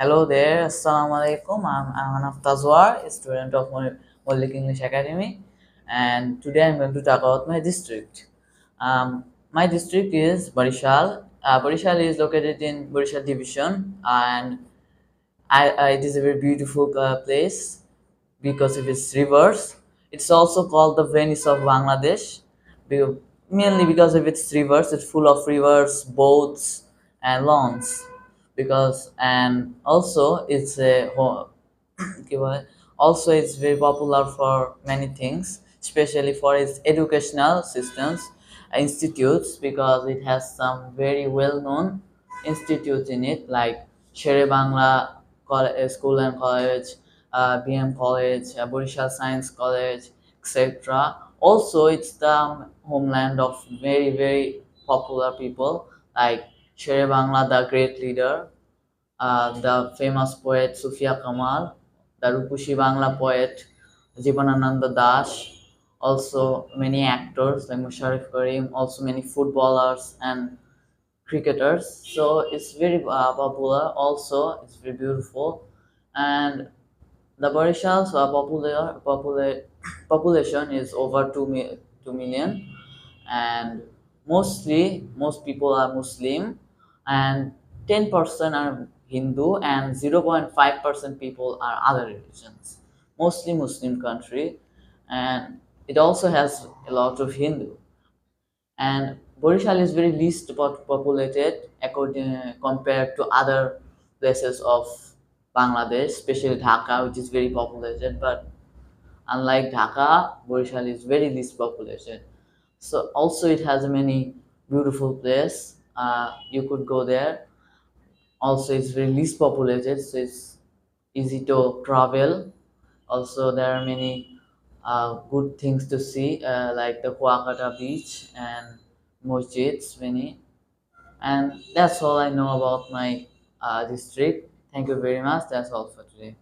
Hello there, Assalamu alaikum. I'm Anaf Tazwar, a student of Malik English Academy, and today I'm going to talk about my district. My district is Barishal. Barishal is located in Barishal Division, and it is a very beautiful place because of its rivers. It's also called the Venice of Bangladesh, be- mainly because of its rivers. It's full of rivers, boats, and lawns. Because and also it's a okay, also it's very popular for many things, especially for its educational systems, institutes, because it has some very well-known institutes in it, like Shere Bangla School and College, BM College, Borishal Science College, etc. Also, it's the homeland of very popular people like Shere Bangla, the great leader, the famous poet Sufia Kamal, the Rupushi Bangla poet Jibanananda Das, also many actors like Musharraf Karim, also many footballers and cricketers. So it's very popular. Also, it's very beautiful, and the Barishal's population is over 2 million, and most people are Muslim, and 10% are Hindu, and 0.5% people are other religions. Mostly Muslim country, and it also has a lot of Hindu. And Borishal is very least populated according compared to other places of Bangladesh, especially Dhaka, which is very populated. But unlike Dhaka, Borishal is very least populated. So also it has many beautiful place. You could go there. Also, it's very least populated, so it's easy to travel. Also, there are many good things to see, like the Kuakata beach and masjids, many. And that's all I know about my district. Thank you very much. That's all for today.